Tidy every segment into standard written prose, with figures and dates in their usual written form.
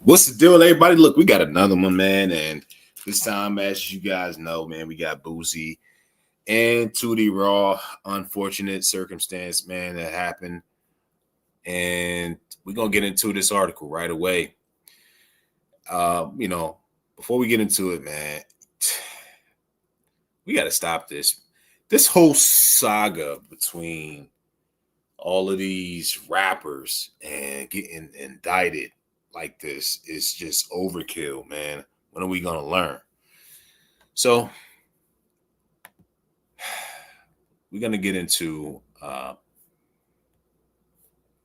What's the deal, everybody? Look, we got another one, man. And this time, as you guys know, man, we got Boosie and Tootie Raw. Unfortunate circumstance, man, that happened. And we're going to get into this article right away. Before we get into it, man, we got to stop this. This whole saga between all of these rappers and getting indicted like this is just overkill, man. When are we gonna learn? So we're gonna get into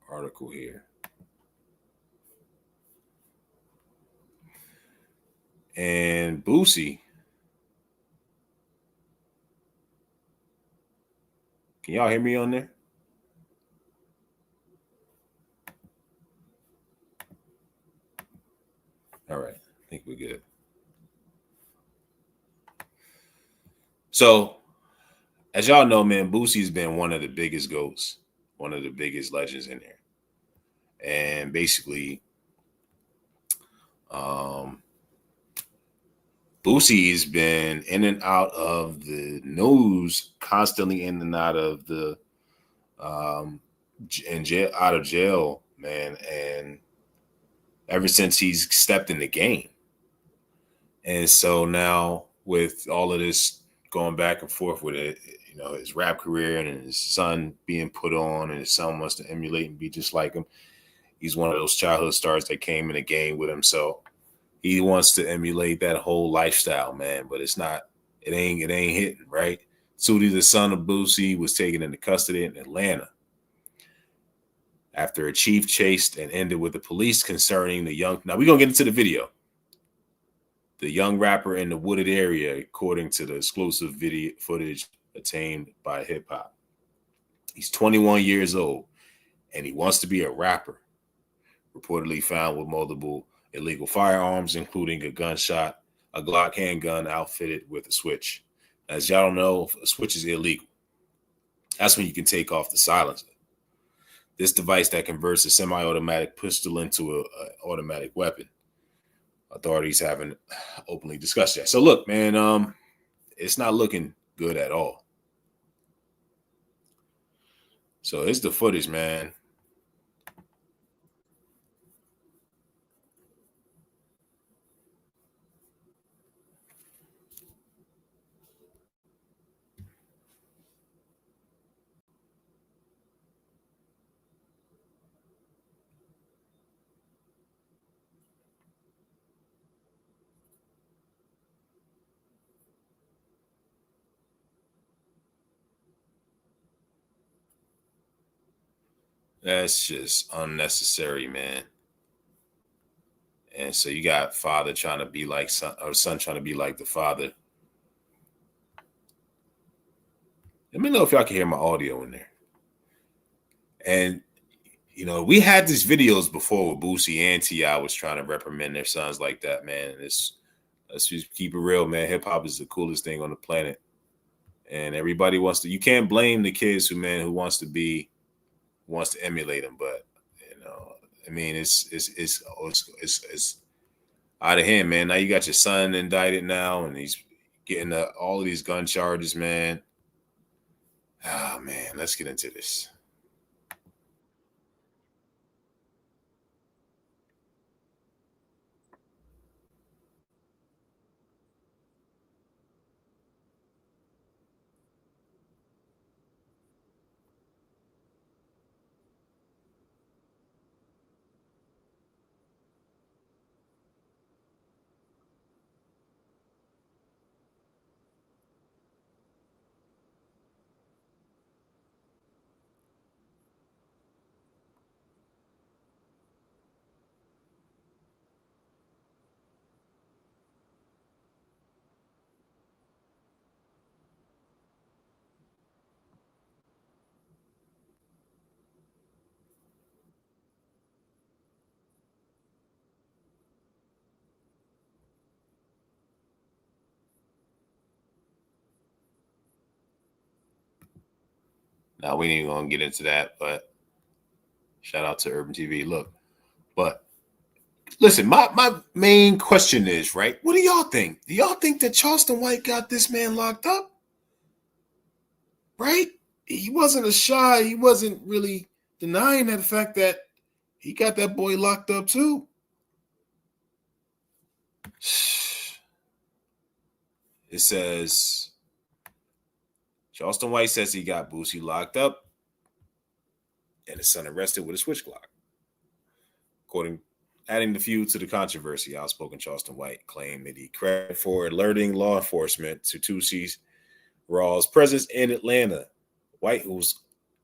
article here. And Boosie, can y'all hear me on there? All right, I think we're good. So, as y'all know, man, Boosie's been one of the biggest goats, one of the biggest legends in there. And basically, Boosie's been in and out of the news, constantly in and out of the out of jail, man, and ever since he's stepped in the game. And so now with all of this going back and forth with it, his rap career and his son being put on, and his son wants to emulate and be just like him. He's one of those childhood stars that came in the game with him. So he wants to emulate that whole lifestyle, man, but it ain't hitting, right? Tootie, the son of Boosie, was taken into custody in Atlanta after a chief chased and ended with the police concerning the young. Now we're going to get into the video. The young rapper in the wooded area, according to the exclusive video footage obtained by Hip Hop. He's 21 years old and he wants to be a rapper. Reportedly found with multiple illegal firearms, including a gunshot, a Glock handgun outfitted with a switch. As y'all know, a switch is illegal. That's when you can take off the silencer. This device that converts a semi-automatic pistol into an automatic weapon. Authorities haven't openly discussed that. So look, man, it's not looking good at all. So here's the footage, man. That's just unnecessary, man. And so you got father trying to be like son, or son trying to be like the father. Let me know if y'all can hear my audio in there. And, we had these videos before with Boosie and T.I. was trying to reprimand their sons like that, man. Let's just keep it real, man. Hip hop is the coolest thing on the planet. And everybody wants to, you can't blame the kids who wants to emulate them. But, I mean, it's out of hand, man. Now you got your son indicted now, and he's getting all of these gun charges, man. Oh, man, let's get into this. Now we ain't gonna get into that, but shout out to Urban TV. Look, but Listen, my main question is, right? What do y'all think? Do y'all think that Charleston White got this man locked up? Right? He wasn't a shy. He wasn't really denying that fact that he got that boy locked up too. It says Charleston White says he got Boosie locked up and his son arrested with a switch Glock. According, adding the feud to the controversy, outspoken Charleston White claimed that he credit for alerting law enforcement to Tootie Raw's presence in Atlanta. White, who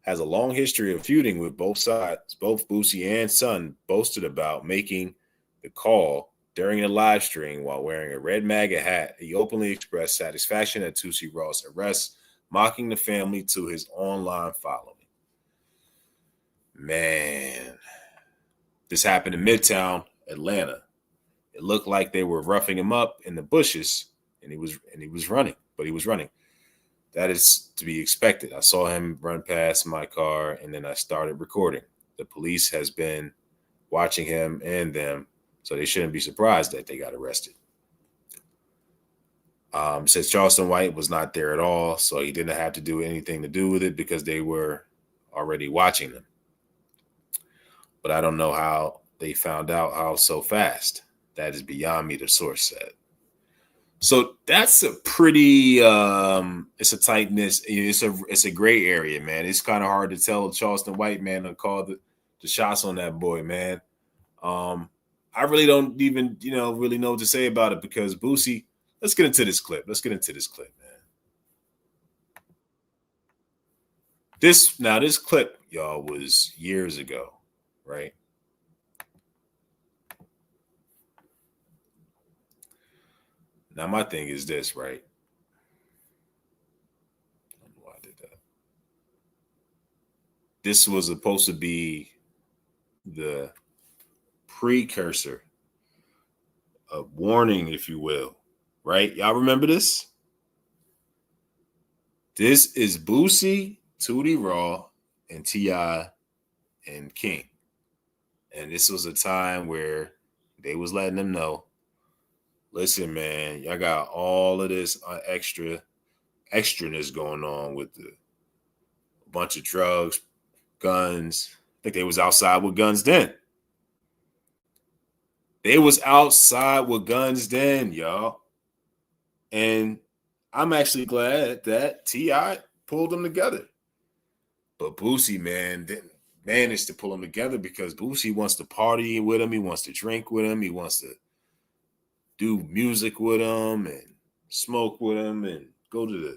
has a long history of feuding with both sides, both Boosie and son, boasted about making the call during a live stream while wearing a red MAGA hat. He openly expressed satisfaction at Tootie Raw's arrest, mocking the family to his online following. Man, this happened in Midtown Atlanta. It looked like they were roughing him up in the bushes, and he was running, but he was running. That is to be expected. I saw him run past my car, and then I started recording. The police has been watching him and them, so they shouldn't be surprised that they got arrested. Says Charleston White was not there at all, so he didn't have to do anything to do with it because they were already watching them. But I don't know how they found out how so fast. That is beyond me, the source said. So that's a pretty it's a tightness, it's a gray area, man. It's kind of hard to tell Charleston White, man, to call the shots on that boy, man. I really don't even, really know what to say about it because Boosie, let's get into this clip, man. This clip, y'all, was years ago, right? Now, my thing is this, right? I don't know why I did that. This was supposed to be the precursor, a warning, if you will, right? Y'all remember this? This is Boosie, Tootie Raw, and T.I. and King. And this was a time where they was letting them know, listen, man, y'all got all of this extraness going on with a bunch of drugs, guns. I think they was outside with guns then. They was outside with guns then, y'all. And I'm actually glad that T.I. pulled them together. But Boosie, man, didn't manage to pull them together because Boosie wants to party with him. He wants to drink with him. He wants to do music with him and smoke with him and go to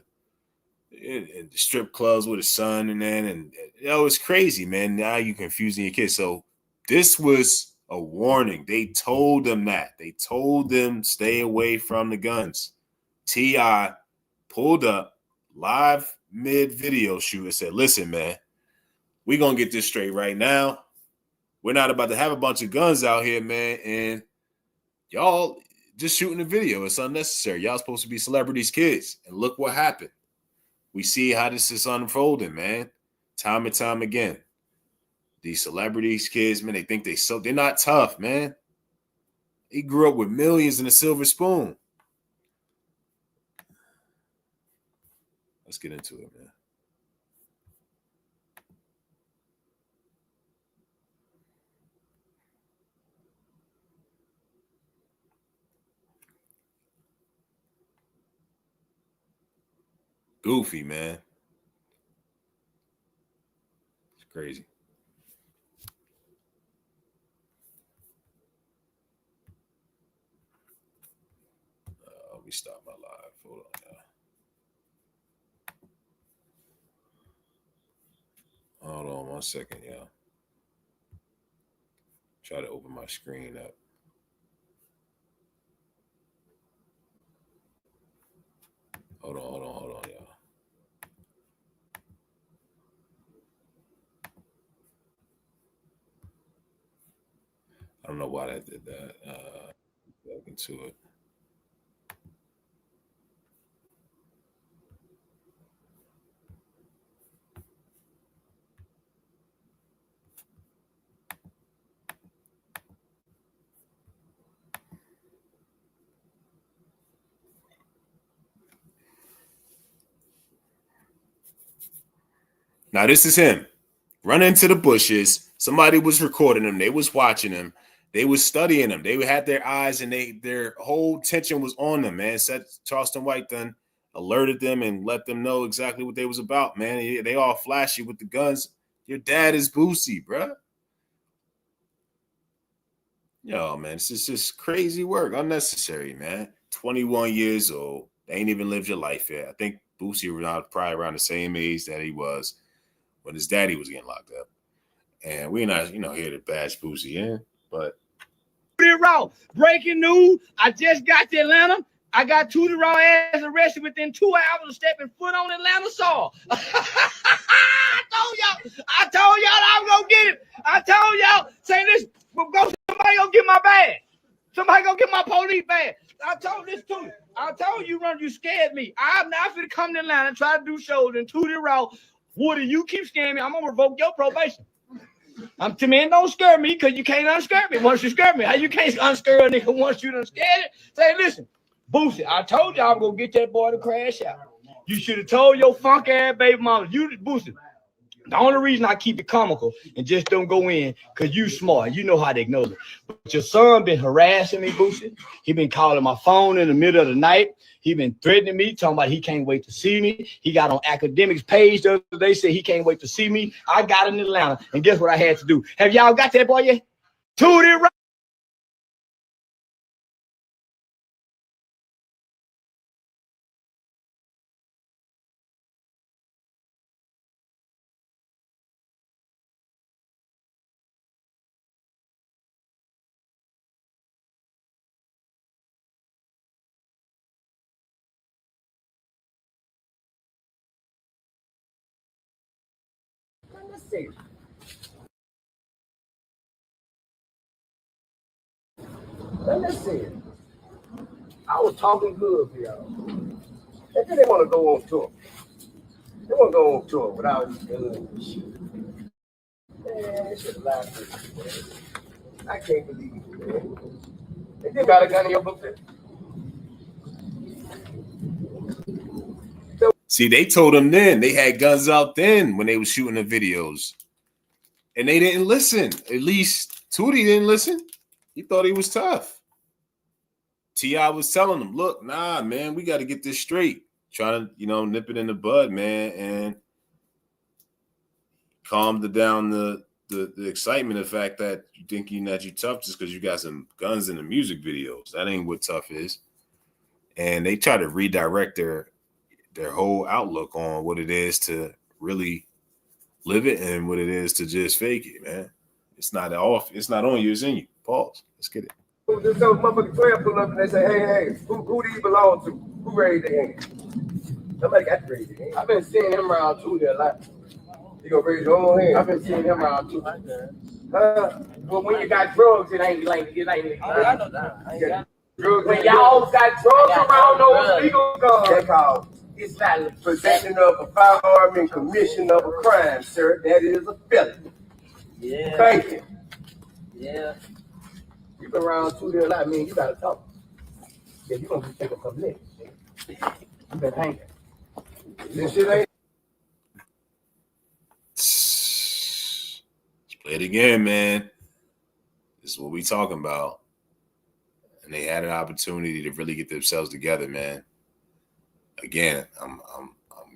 the strip clubs with his son and then and it's crazy, man. Now you're confusing your kids. So this was a warning. They told them that. They told them stay away from the guns. T.I. pulled up live mid video shoot and said, listen, man, we're going to get this straight right now. We're not about to have a bunch of guns out here, man. And y'all just shooting a video. It's unnecessary. Y'all supposed to be celebrities' kids. And look what happened. We see how this is unfolding, man. Time and time again. These celebrities' kids, man, they think they're not tough, man. He grew up with millions in a silver spoon. Let's get into it, man. Goofy, man. It's crazy. Let me stop my live. Hold on, y'all. Hold on 1 second, y'all. Try to open my screen up. Hold on, y'all. I don't know why that did that. Back into it. Now this is him. Run into the bushes. Somebody was recording him. They was watching him. They was studying him. They had their eyes and their whole attention was on them, man. Said Charleston White done alerted them and let them know exactly what they was about, man. They all flashy with the guns. Your dad is Boosie, bro. Yo, man, it's just crazy work. Unnecessary, man. 21 years old. They ain't even lived your life yet. I think Boosie was probably around the same age that he was when his daddy was getting locked up. And we're not, here to bash Boosie in, but Tootie Raw. Breaking news. I just got to Atlanta. I got Tootie Raw arrested within 2 hours of stepping foot on Atlanta soil. I told y'all I was gonna get it. I told y'all, say this, somebody gonna get my badge. Somebody gonna get my police badge. I told this to you. I told you, you scared me. I'm not finna come to Atlanta and try to do shows in Tootie Raw. Woody, you keep scaring me, I'm gonna revoke your probation. Man, don't scare me, because you can't unscare me once you scare me. How you can't unscare a nigga once you done scared it? Say, listen, Boosie, I told you I was gonna get that boy to crash out. You should have told your funk ass baby mama, Boosie. The only reason I keep it comical and just don't go in, because you smart. You know how to ignore it. But your son been harassing me, Boosie. He been calling my phone in the middle of the night. He been threatening me, talking about he can't wait to see me. He got on academics page the other day, said he can't wait to see me. I got in Atlanta, and guess what I had to do? Have y'all got that boy yet? Tootie Raw. Let's see. Let's see. I was talking good for y'all. And then they want to go on tour. They want to go on tour without doing shit. Man, this shit last week. I can't believe it, man. They still got a gun in your book there. see, they told them then they had guns out then when they were shooting the videos. And they didn't listen. At least Tootie didn't listen. He thought he was tough. T.I. was telling them, look, nah, man, we got to get this straight. Trying to, nip it in the bud, man, and calm down the excitement, the fact that you thinking that you're tough just because you got some guns in the music videos. That ain't what tough is. And they try to redirect their whole outlook on what it is to really live it and what it is to just fake it, man. It's not off. It's not on you. It's in you. Pause. Let's get it. Just those motherfucking 12 pull up and they say, hey, who do you belong to? Who raised the hand? Somebody got to raise the hand. I've been seeing him around too there a lot. You gonna raise your own hand? I've been seeing him around too. Well, when you got drugs, it ain't like I know that. When y'all got drugs around those legal guns, that's called it's not possession of a firearm and commission of a crime, sir. That is a felony. Yeah. Thank you. Yeah. You been around too there a lot, man. You gotta talk. Yeah, you gonna be taking some licks. You been hanging. This shit ain't. Let's play it again, man. This is what we talking about. And they had an opportunity to really get themselves together, man. Again, I'm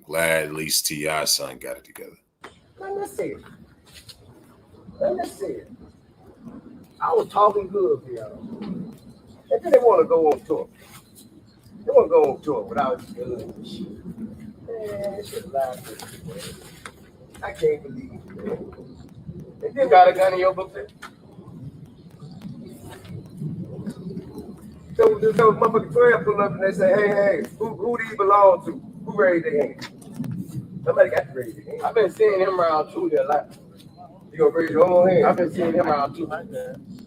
glad at least T.I.'s son got it together. Let's see. I was talking good for y'all. And then they want to go on tour. They want to go on tour without doing shit. Man, this shit last week. I can't believe it, man. And then got a gun in your book there. So those motherfucking 12 pull up and they say, hey, who do you belong to? Who raised their hand? Somebody got to raise their hand. I've been seeing him around too there a lot. You gonna raise your own hand? I've been seeing him around too.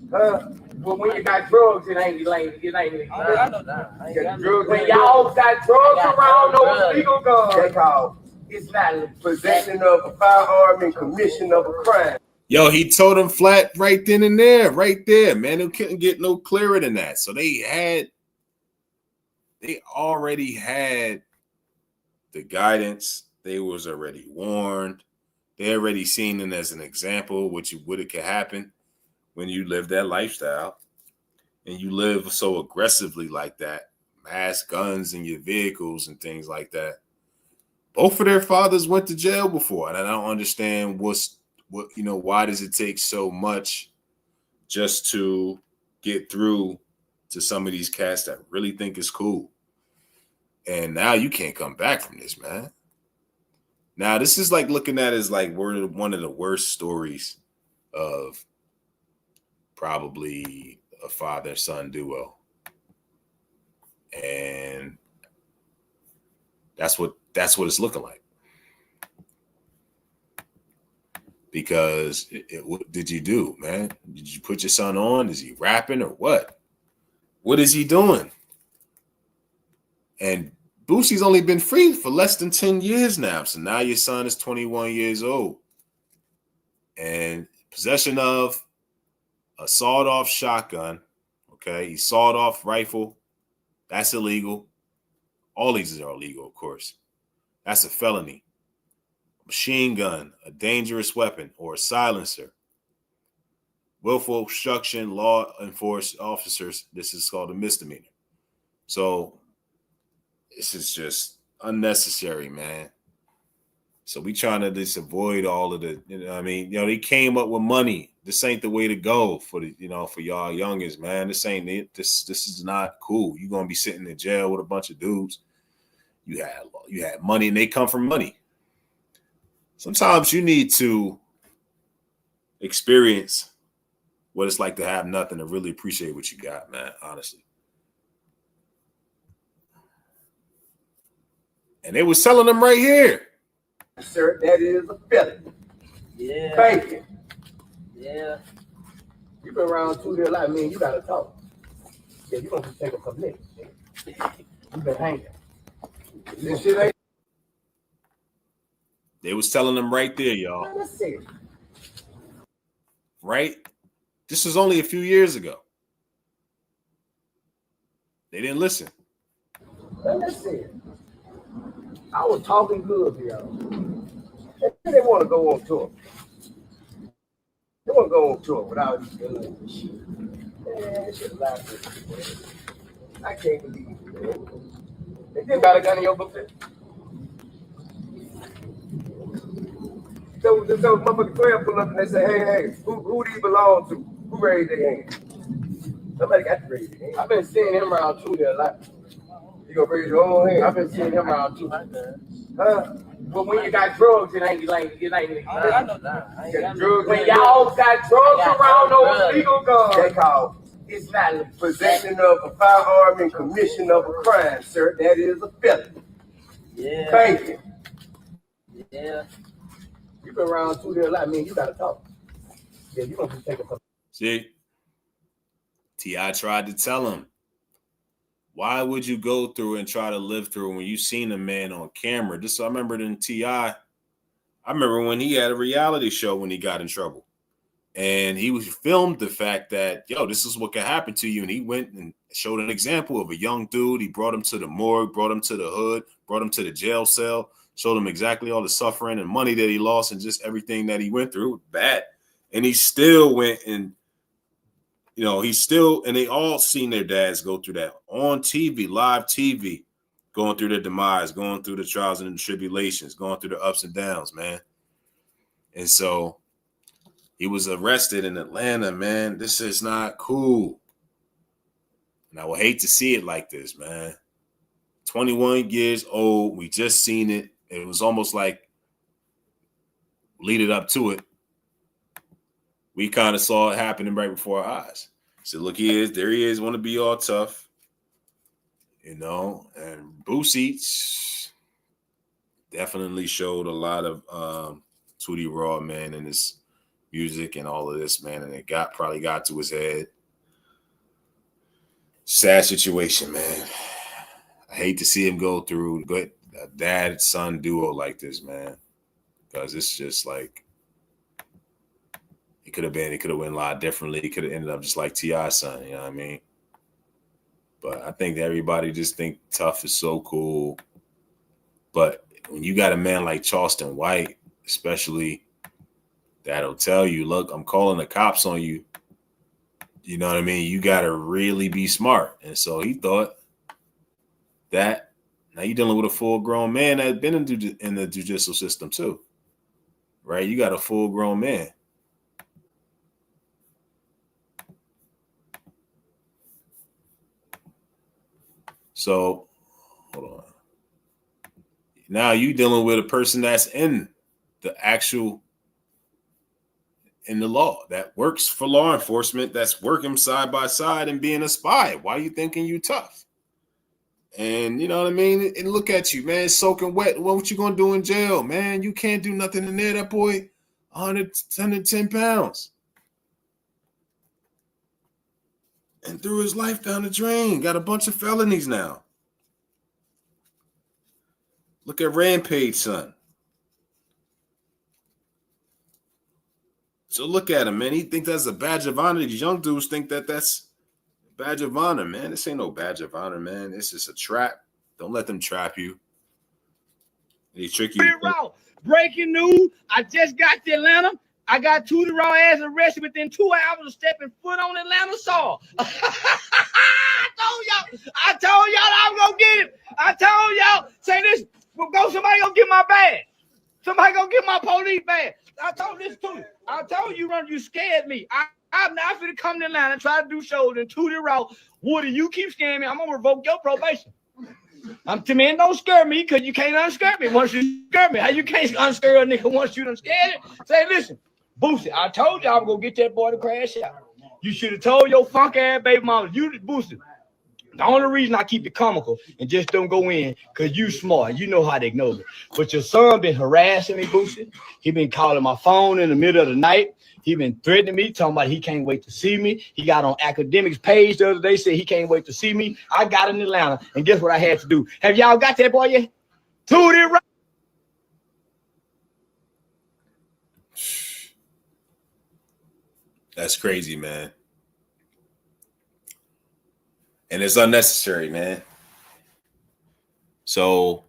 Well, when you got drugs, it ain't like I know that. When y'all got drugs around those legal guns, that's called it's not possession of a firearm and commission of a crime. Yo, he told them flat right then and there, right there, man. They couldn't get no clearer than that. So they already had the guidance. They was already warned. They already seen it as an example what it could happen when you live that lifestyle and you live so aggressively like that, mass guns in your vehicles and things like that. Both of their fathers went to jail before, and I don't understand why does it take so much just to get through to some of these cats that really think it's cool. And now you can't come back from this, man. Now, this is like looking at it as like one of the worst stories of probably a father-son duo. And that's what it's looking like. Because what did you do, man? Did you put your son on? Is he rapping or what? What is he doing? And Boosie's only been free for less than 10 years now. So now your son is 21 years old. And possession of a sawed-off shotgun, okay? Sawed-off rifle, that's illegal. All these are illegal, of course. That's a felony. Machine gun, a dangerous weapon, or a silencer. Willful obstruction, law enforcement officers, this is called a misdemeanor. So this is just unnecessary, man. So we trying to just avoid all of the, they came up with money. This ain't the way to go for for y'all youngest, man. This ain't it. This is not cool. You're gonna be sitting in jail with a bunch of dudes. You had money and they come from money. Sometimes you need to experience what it's like to have nothing to really appreciate what you got, man, honestly. And they was selling them right here. Sir, that is a felony. Yeah. Thank you. Yeah. You been around too there like me, you gotta talk. Yeah, you gonna be taking some licks. You been hanging. This shit ain't. They was telling them right there, y'all. That's it. Right? This was only a few years ago. They didn't listen. That's it. I was talking good to y'all. They want to go on tour. They want to go on tour without doing this shit. Man, this shit laughing. I can't believe it, man. They still got a gun in your book there? So motherfucker 12 pull up and they say, hey, who do you belong to? Who raised their hand? Somebody got to raise their hand. I've been seeing him around too there a lot. You gonna raise your own hand? I've been seeing him around too. Huh? But when you got drugs, it ain't. I know that. Drugs. When y'all got drugs around those legal guns, they call it's not possession of a firearm and commission of a crime, sir. That is a felony. Yeah. Thank you. Yeah. You been around too there a lot, man. You gotta talk. Yeah, you gonna be taking some. See, T.I. tried to tell him, why would you go through and try to live through when you seen a man on camera? I remember in T.I., I remember when he had a reality show when he got in trouble. And he was filmed the fact that, this is what can happen to you. And he went and showed an example of a young dude. He brought him to the morgue, brought him to the hood, brought him to the jail cell, showed him exactly all the suffering and money that he lost and just everything that he went through. Bad. And he still went and, and they all seen their dads go through that on TV, live TV, going through their demise, going through the trials and the tribulations, going through the ups and downs, man. And so he was arrested in Atlanta, man. This is not cool. And I would hate to see it like this, man. 21 years old. We just seen it. It was almost like leading up to it. We kind of saw it happening right before our eyes. So look, there he is, want to be all tough. And Boosie definitely showed a lot of Tootie Raw, man, in his music and all of this, man. And it probably got to his head. Sad situation, man. I hate to see him go through a dad-son duo like this, man. Because it's just like, it could have went a lot differently. It could have ended up just like T.I.'s son, you know what I mean? But I think everybody just think tough is so cool. But when you got a man like Charleston White, especially that'll tell you, look, I'm calling the cops on you. You know what I mean? You got to really be smart. And so he thought that now you're dealing with a full-grown man that's been in the judicial system too, right? You got a full-grown man. So, hold on. Now you dealing with a person that's in the actual in the law, that works for law enforcement, that's working side by side and being a spy. Why are you thinking you tough? And you know what I mean? And look at you, man, soaking wet. What you gonna do in jail, man? You can't do nothing in there. That boy, 110 pounds. And threw his life down the drain. Got a bunch of felonies now. Look at Rampage, son. So look at him, man. He think that's a badge of honor. These young dudes think that that's a badge of honor, man. This ain't no badge of honor, man. It's just a trap. Don't let them trap you. They trick you. Raw. Breaking news. I just got to Atlanta. I got Tootie Raw arrested within 2 hours of stepping foot on Atlanta soil. I told y'all I was gonna get him. I told y'all, say this, somebody gonna get my badge. Somebody gonna get my police badge. I told this to you. I told you, you scared me. I'm not finna come to Atlanta and try to do shows in Tootie Raw. Woody, you keep scaring me, I'm gonna revoke your probation. Man, don't scare me, because you can't unscare me once you scare me. How you can't unscare a nigga once you done scared it? Say, listen, Boosie, I told you I was gonna get that boy to crash out. You should have told your funk ass baby mama, you Boosie. The only reason I keep it comical and just don't go in, because you smart. You know how to ignore me. But your son been harassing me, Boosie. He been calling my phone in the middle of the night. He been threatening me, talking about he can't wait to see me. He got on academics page the other day, said he can't wait to see me. I got in Atlanta, and guess what I had to do? Have y'all got that boy yet? Tootie Raw. That's crazy, man. And it's unnecessary, man. So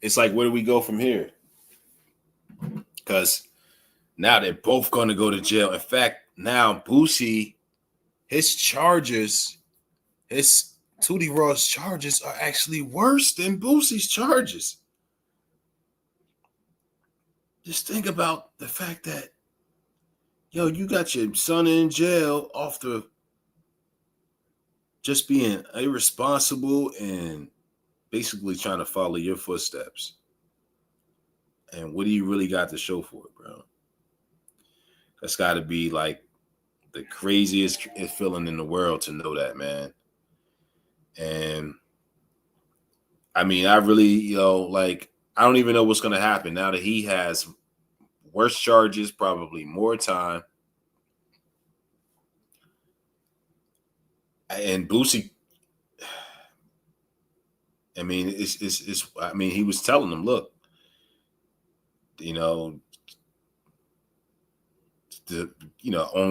it's like, where do we go from here? Because now they're both going to go to jail. In fact, now Boosie, his charges, his Tootie Raw's charges are actually worse than Boosie's charges. Just think about the fact that, yo, you got your son in jail off the just being irresponsible and basically trying to follow your footsteps. And what do you really got to show for it, bro? That's got to be like the craziest feeling in the world to know that, man. And I mean, I really, like, I don't even know what's going to happen now that he has worse charges, probably more time. And Boosie, I mean, I mean, he was telling them, look, own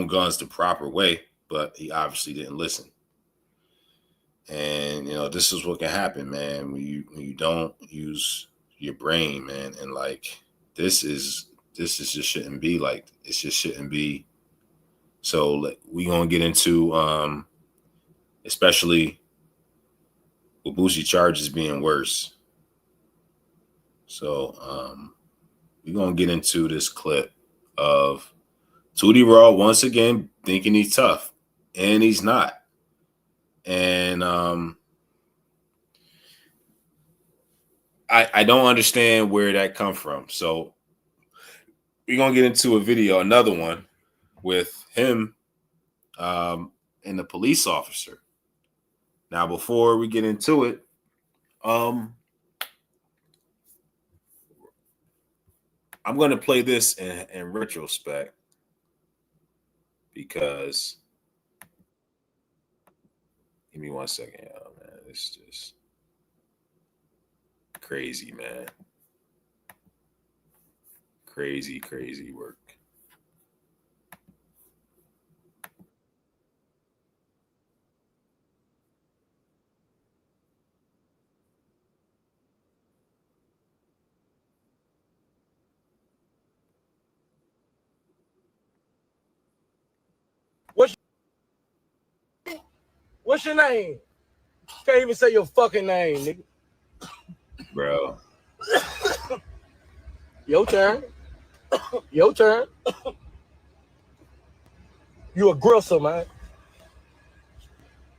guns the proper way, but he obviously didn't listen. And this is what can happen, man, when you don't use your brain, man. And like this just shouldn't be like, it just shouldn't be. So we gonna get into especially with Boosie charges being worse. So we're gonna get into this clip of Tootie Raw once again thinking he's tough, and he's not. And I don't understand where that come from. So we're gonna get into a video, another one, with him and the police officer. Now, before we get into it, I'm gonna play this in retrospect because give me 1 second, y'all, man. It's just crazy, man. Crazy work. What's your name? Can't even say your fucking name, nigga. Bro. Your turn. Your turn. You aggressive, man.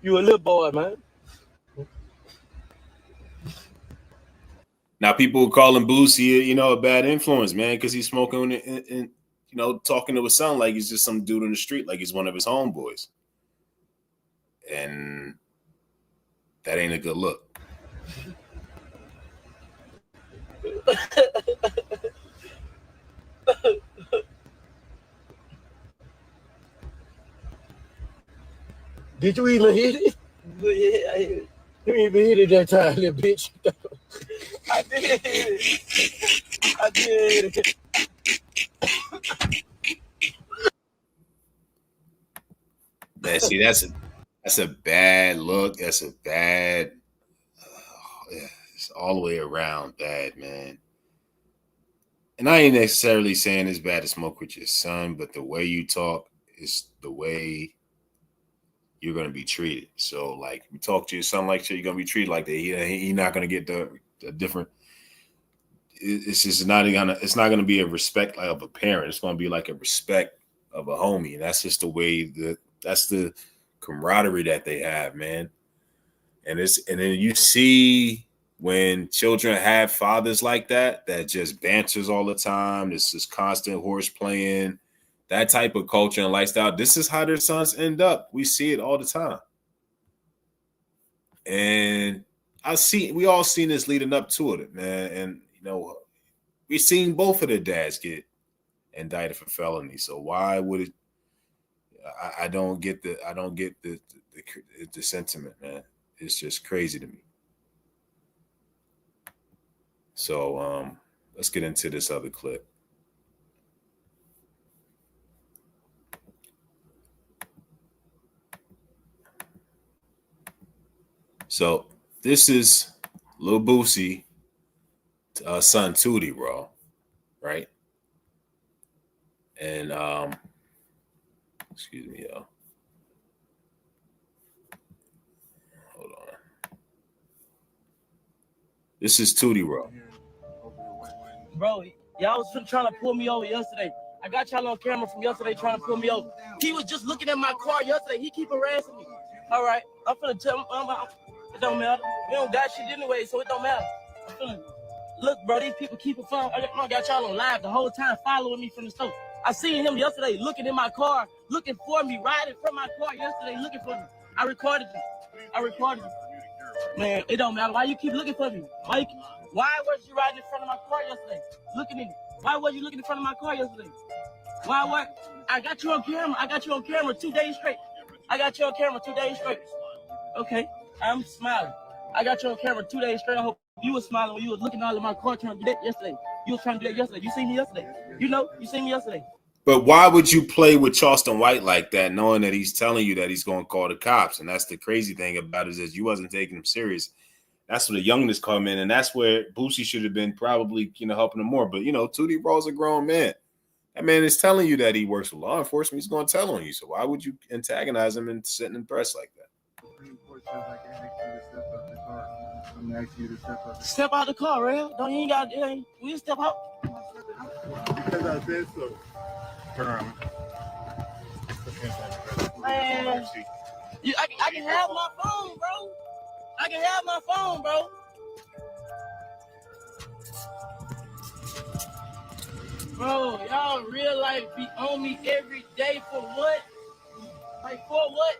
You a little boy, man. Now people calling Boosie, you know, a bad influence, man, because he's smoking and you know, talking to his son like he's just some dude on the street, like he's one of his homeboys. And that ain't a good look. Did you even hit it? Yeah, I hit it. You didn't even hit it that time, little bitch. I did hit it. I did hit it. Man, see, that's a bad look. That's a bad. Yeah, it's all the way around bad, man. And I ain't necessarily saying it's bad to smoke with your son, but the way you talk is the way you're gonna be treated. So, like, you talk to your son like shit, you're gonna be treated like that. He's not gonna get the different. It's just not gonna. It's not gonna be a respect of a parent. It's gonna be like a respect of a homie, and that's just the way that's the camaraderie that they have, man. And then you see when children have fathers like that just banters all the time. This is constant horse playing, that type of culture and lifestyle. This is how their sons end up. We see it all the time. And we all seen this leading up to it, man. And you know, we've seen both of their dads get indicted for felony. So why would it? I don't get the sentiment, man. It's just crazy to me. So let's get into this other clip. So this is Lil Boosie, son Tootie Raw, right? And excuse me, y'all. Hold on. This is Tootie Raw. Bro, y'all was trying to pull me over yesterday. I got y'all on camera from yesterday trying to pull me over. He was just looking at my car yesterday. He keep harassing me. All right, I'm finna tell him. It don't matter. We don't got shit anyway, so it don't matter. I'm finna look, bro. These people keep it fun. I got y'all on live the whole time, following me from the store. I seen him yesterday looking in my car, looking for me, riding from my car yesterday, looking for me. I recorded you. Man, it don't matter. Why you keep looking for me? Why was you riding in front of my car yesterday? Looking at me. Why was you looking in front of my car yesterday? Why what? I got you on camera 2 days straight. Okay, I'm smiling. I got you on camera 2 days straight. I hope you was smiling when you was looking all in my car trying to do that yesterday. You was trying to do that yesterday. You seen me yesterday. You seen me yesterday. But why would you play with Charleston White like that, knowing that he's telling you that he's going to call the cops? And that's the crazy thing about it, is you wasn't taking him serious. That's where the youngness come in, and that's where Boosie should have been probably, helping him more. But Tootie Raw's a grown man. That man is telling you that he works for law enforcement. He's going to tell on you. So why would you antagonize him and sit in threats like that? Step out the car, real. Don't you ain't got we step out. Because I said so. Turn around. Man, I can have my phone, bro. Bro, y'all real life be on me every day for what? Like for what?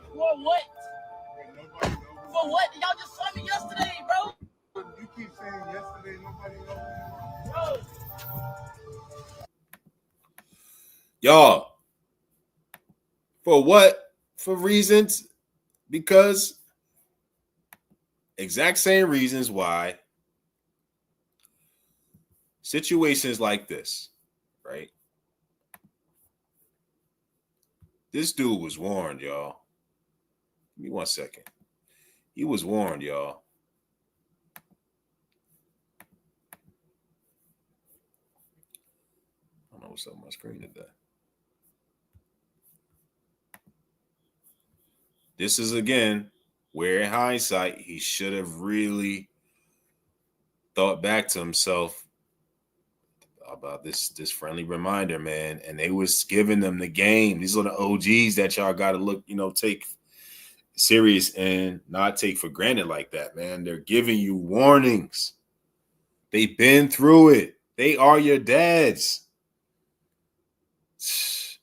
For what? Y'all just saw me yesterday, bro. You keep saying yesterday, nobody knows anymore. Bro. Y'all, for what? For reasons? Because exact same reasons why situations like this, right? This dude was warned, y'all. Give me 1 second. He was warned, y'all. I don't know what's up on my screen today. this is again where in hindsight he should have really thought back to himself about this friendly reminder, man. And they was giving them the game. These are the OGs that y'all got to look, take serious and not take for granted like that, man. They're giving you warnings. They've been through it. They are your dads.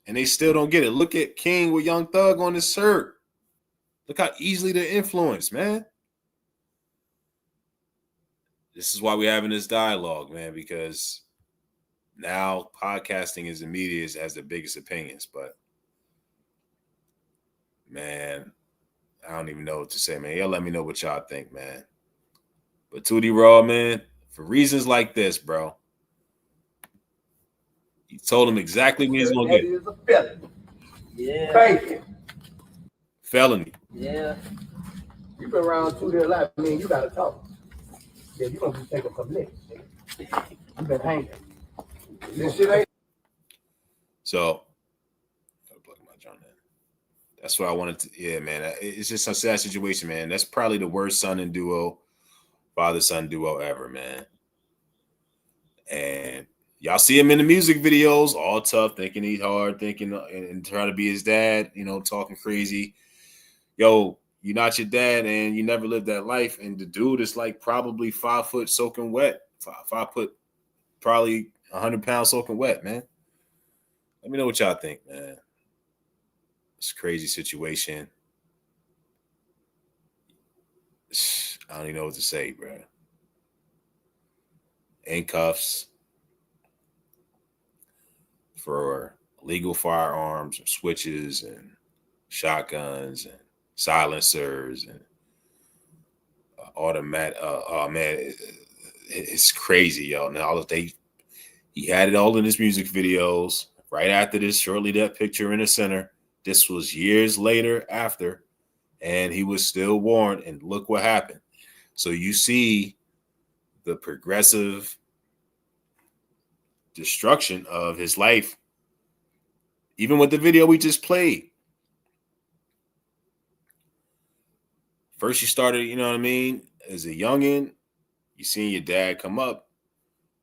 And they still don't get it. Look at King with Young Thug on his shirt. Look how easily they're influenced, man. This is why we're having this dialogue, man, because now podcasting is the media has the biggest opinions. But, man, I don't even know what to say, man. Y'all let me know what y'all think, man. But Tootie Raw, man, for reasons like this, bro, he told him exactly what he's going to get. That is a felony. Yeah. Crazy. Felony. Yeah. You've been around Tootie a lot, man. You got to talk. Yeah, you're going to be taking some licks. You've been hanging. This shit ain't. So, gotta plug my John in. That's what I wanted to. Yeah, man. It's just a sad situation, man. That's probably the worst father-son duo ever, man. And y'all see him in the music videos, all tough, thinking he's hard, thinking and trying to be his dad, talking crazy. Yo, you're not your dad, and you never lived that life. And the dude is like probably 5 foot soaking wet, 5 foot, probably 100 pounds soaking wet, man. Let me know what y'all think, man. It's a crazy situation. I don't even know what to say, bro. Handcuffs for illegal firearms and switches and shotguns and silencers and automatic. Oh man, it's crazy, y'all. Now he had it all in his music videos. Right after this, shortly that picture in the center. This was years later after, and he was still warned. And look what happened. So you see the progressive destruction of his life, even with the video we just played. First, you started, you know what I mean, as a youngin', you seen your dad come up,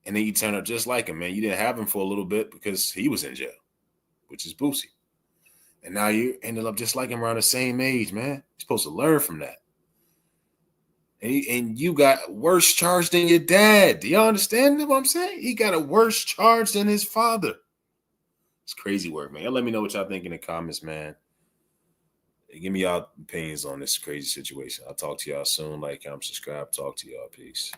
and then you turn up just like him, man. You didn't have him for a little bit because he was in jail, which is Boosie. And now you ended up just like him around the same age, man. You're supposed to learn from that. And you got worse charge than your dad. Do y'all understand what I'm saying? He got a worse charge than his father. It's crazy work, man. Y'all let me know what y'all think in the comments, man. Give me y'all opinions on this crazy situation. I'll talk to y'all soon. Like, comment, subscribe. Talk to y'all. Peace.